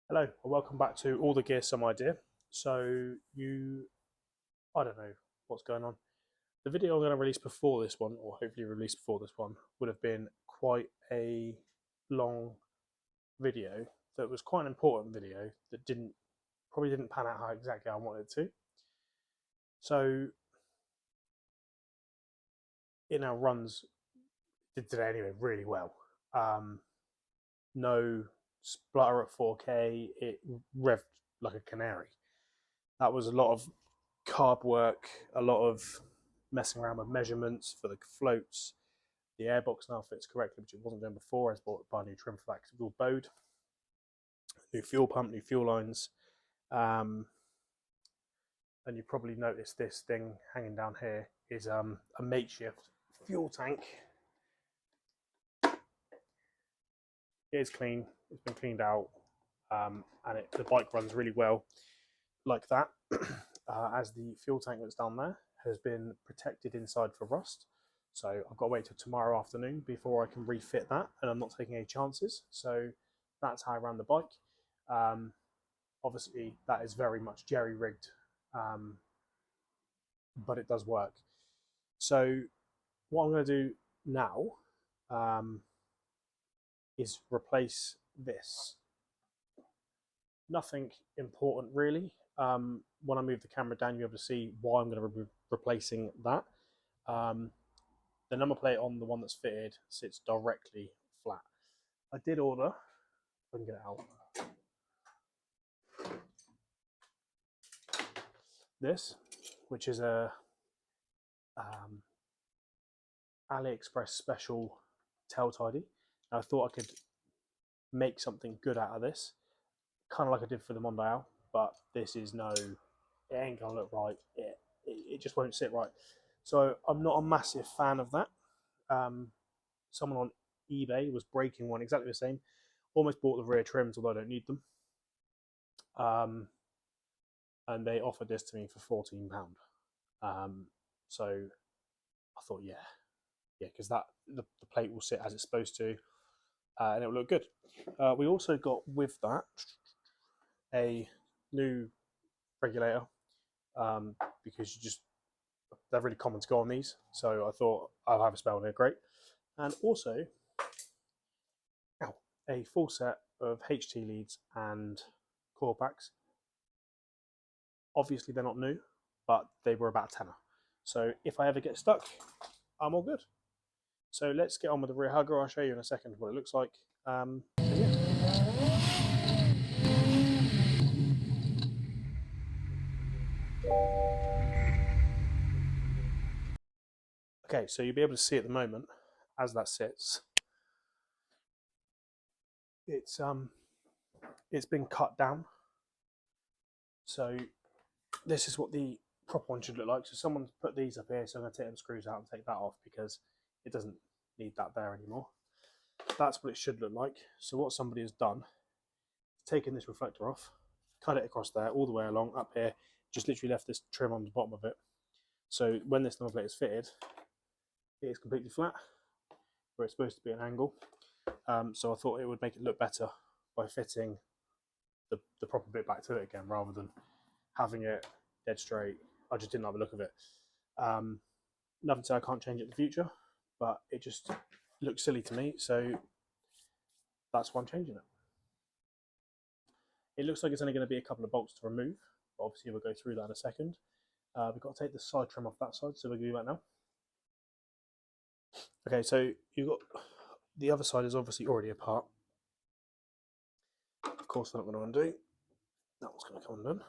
Hello, and welcome back to All the Gear Some Idea. So I don't know what's going on. The video I'm going to release before this one, or hopefully release before this one, would have been quite a long video. That was quite an important video that probably didn't pan out how exactly I wanted it to. So it now runs, did today anyway, really well. No splutter at 4K, it revved like a canary. That was a lot of carb work, a lot of messing around with measurements for the floats. The airbox now fits correctly, which it wasn't doing before. I was bought a new trim for that because it was all bowed. New fuel pump, new fuel lines. And you probably noticed this thing hanging down here is a makeshift fuel tank. It is clean, it's been cleaned out, and the bike runs really well like that. As the fuel tank that's down there has been protected inside for rust. So I've got to wait till tomorrow afternoon before I can refit that, and I'm not taking any chances. So that's how I ran the bike. Obviously, that is very much jerry-rigged, but it does work. So what I'm going to do now is replace this. Nothing important really. When I move the camera down, you'll be able to see why I'm going to be replacing that. The number plate on the one that's fitted sits directly flat. I did order, if I can get it out, this, which is a AliExpress special tail tidy. I thought I could make something good out of this, kind of like I did for the Mondial, but this is it ain't gonna look right. It just won't sit right. So I'm not a massive fan of that. Someone on eBay was breaking one exactly the same. Almost bought the rear trims, although I don't need them. And they offered this to me for £14. So I thought, yeah, because the plate will sit as it's supposed to, and it will look good. We also got with that a new regulator, because they're really common to go on these. So I thought I'll have a spell and they're great. And also a full set of HT leads and coil packs. Obviously they're not new, but they were about a tenner. So if I ever get stuck, I'm all good. So let's get on with the rear hugger. I'll show you in a second what it looks like. Yeah. Okay, so you'll be able to see at the moment as that sits. It's been cut down. So this is what the proper one should look like. So someone's put these up here, so I'm going to take them screws out and take that off because it doesn't need that there anymore. That's what it should look like. So what somebody has done is taken this reflector off, cut it across there, all the way along, up here, just literally left this trim on the bottom of it. So when this number plate is fitted, it is completely flat, where it's supposed to be an angle. So I thought it would make it look better by fitting the proper bit back to it again, rather than having it dead straight. I just didn't like the look of it. Nothing to say I can't change it in the future, but it just looks silly to me, so that's why I'm changing it. It looks like it's only going to be a couple of bolts to remove, but obviously we'll go through that in a second. We've got to take the side trim off that side, so we'll do that now. Okay, so you've got the other side is obviously already apart. Of course, they're not going to undo. That one's going to come undone.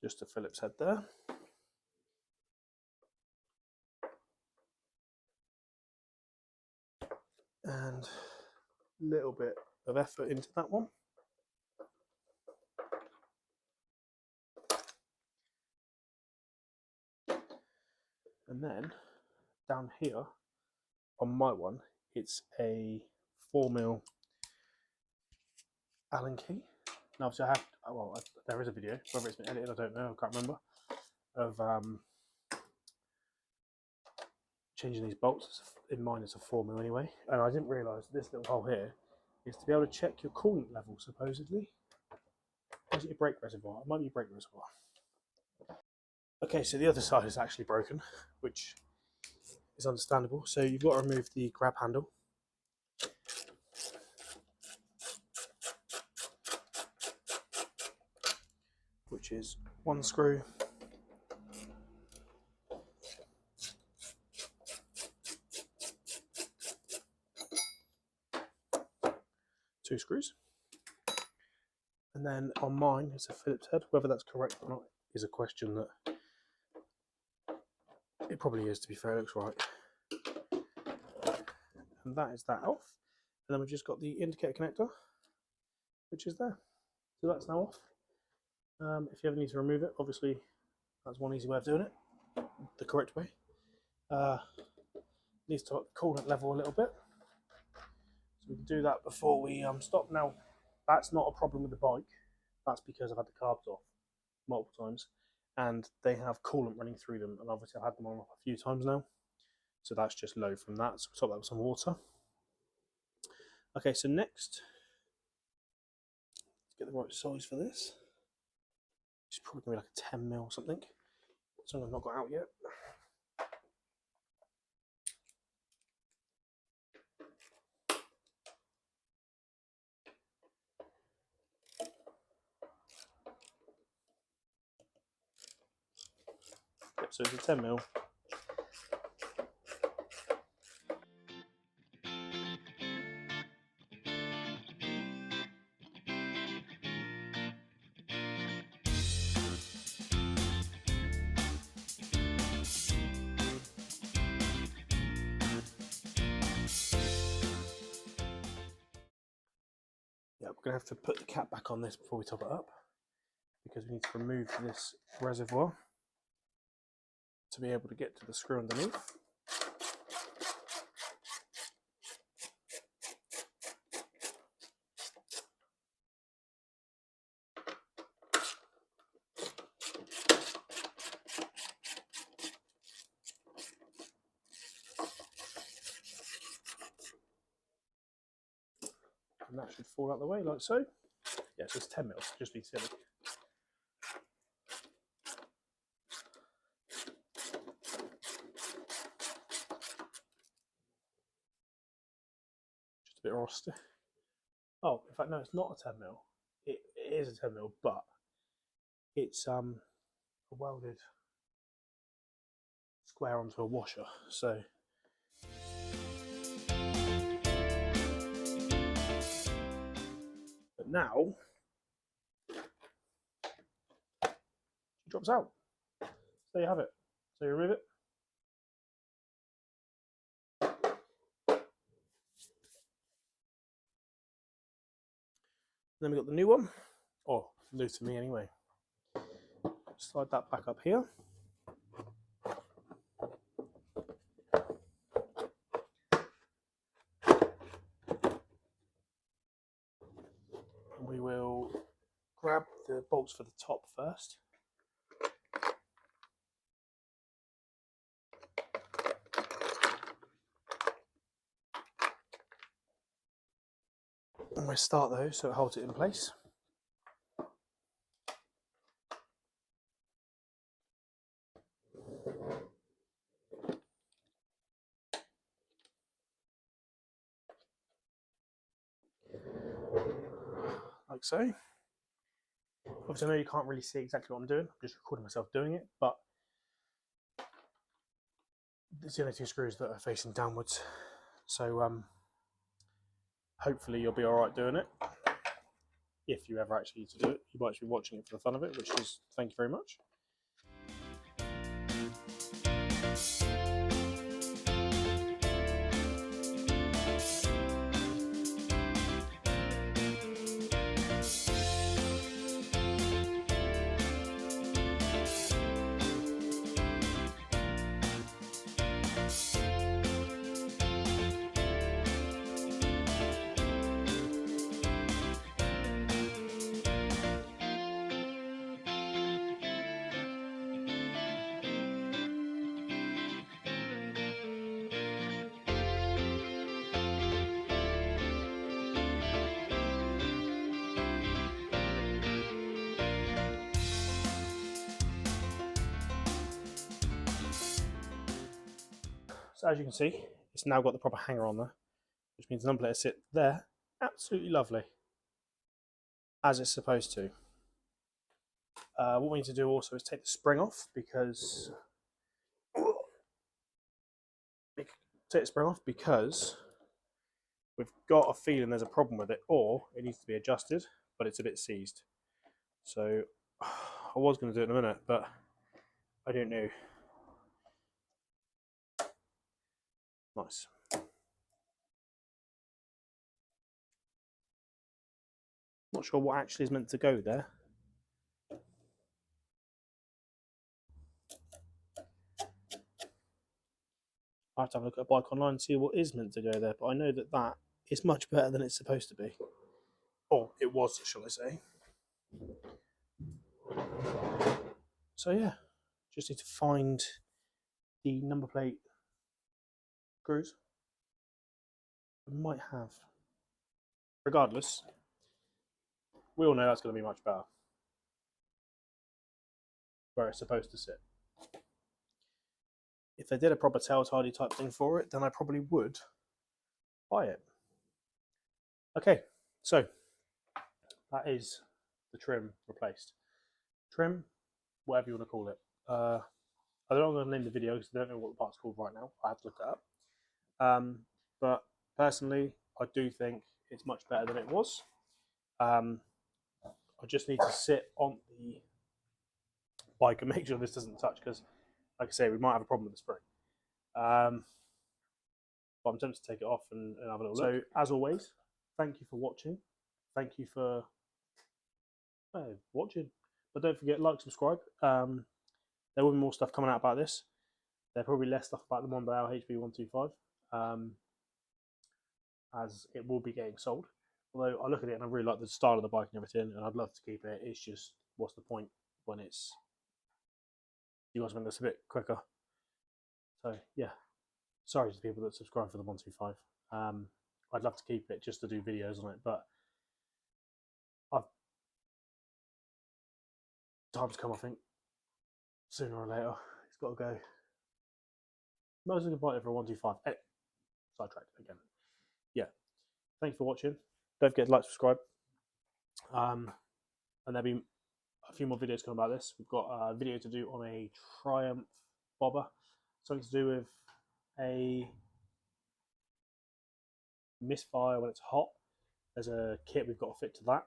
Just a Phillips head there. And a little bit of effort into that one. And then down here on my one, it's a 4mm Allen key. Now obviously there is a video, whether it's been edited I don't know, I can't remember, of changing these bolts. In mine it's a 4mm anyway, and I didn't realise this little hole here is to be able to check your coolant level, supposedly. Or is it your brake reservoir? It might be your brake reservoir. Okay, so the other side is actually broken, which is understandable. So you've got to remove the grab handle. Which is one screw, two screws, and then on mine it's a Phillips head. Whether that's correct or not is a question that it probably is, to be fair. It looks right. And that is that off. And then we've just got the indicator connector, which is there. So that's now off. If you ever need to remove it, obviously that's one easy way of doing it, the correct way. Needs to up the coolant level a little bit. So we can do that before we stop. Now, that's not a problem with the bike. That's because I've had the carbs off multiple times and they have coolant running through them, and obviously I've had them on a few times now. So that's just low from that. So we'll top that with some water. Okay, so next, let's get the right size for this. It's probably going to be like a 10mm or something. Something I've not got out yet. Yep, so it's a 10mm. Yeah, we're going to have to put the cap back on this before we top it up, because we need to remove this reservoir to be able to get to the screw underneath. And that should fall out of the way like so. Yeah, so it's 10mm, just be silly. Just a bit rusty. Oh, in fact, no, it's not a 10mm. It is a 10mm, but it's a welded square onto a washer. So but now it drops out. So there you have it. So you remove it. Then we've got the new one, or new to me anyway. Slide that back up here. And we will grab the bolts for the top first. And we'll start those so it holds it in place. Like so. Obviously, I know you can't really see exactly what I'm doing. I'm just recording myself doing it, but it's the only two screws that are facing downwards. So hopefully you'll be all right doing it. If you ever actually need to do it, you might be watching it for the fun of it, which is thank you very much. So as you can see, it's now got the proper hanger on there, which means the number plates sit there, absolutely lovely, as it's supposed to. What we need to do also is take the spring off because we've got a feeling there's a problem with it, or it needs to be adjusted, but it's a bit seized. So I was going to do it in a minute, but I don't know. Nice. Not sure what actually is meant to go there. I have to have a look at a bike online and see what is meant to go there, but I know that that is much better than it's supposed to be. Or it was, shall I say. So yeah, just need to find the number plate screws. I might have. Regardless, we all know that's going to be much better. Where it's supposed to sit. If they did a proper tail tidy type thing for it, then I probably would buy it. Okay, so that is the trim replaced. Trim, whatever you want to call it. I don't know what I'm going to name the video because I don't know what the part's called right now. I have to look that up. But personally, I do think it's much better than it was. I just need to sit on the bike and make sure this doesn't touch because, like I say, we might have a problem with the spring. But I'm tempted to take it off and have a little look. So, as always, thank you for watching. Thank you for watching. But don't forget, like, subscribe. There will be more stuff coming out about this. There'll probably less stuff about the Mondale HB125, as it will be getting sold. Although I look at it and I really like the style of the bike and everything, and I'd love to keep it. It's just, what's the point when it's you want something that's a bit quicker? So yeah, sorry to the people that subscribe for the 125. I'd love to keep it just to do videos on it, but time's come, I think. Sooner or later, it's got to go. Most of the buy it for a 125. Sidetracked again. Yeah. Thanks for watching. Don't forget to like, subscribe. And there'll be a few more videos coming about this. We've got a video to do on a Triumph bobber. Something to do with a misfire when it's hot. There's a kit we've got to fit to that.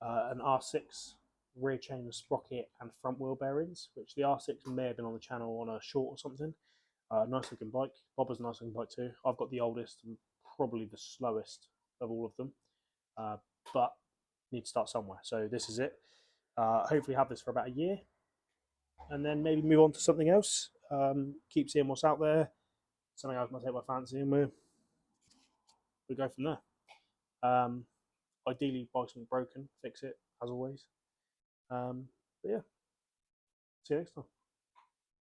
An R6 rear chain sprocket and front wheel bearings, which the R6 may have been on the channel on a short or something. Nice looking bike. Bobber's a nice looking bike too. I've got the oldest and probably the slowest of all of them, but need to start somewhere. So this is it. Hopefully have this for about a year and then maybe move on to something else. Keep seeing what's out there. Something else might take my fancy and we'll go from there. Ideally buy something broken, fix it as always. But yeah, see you next time.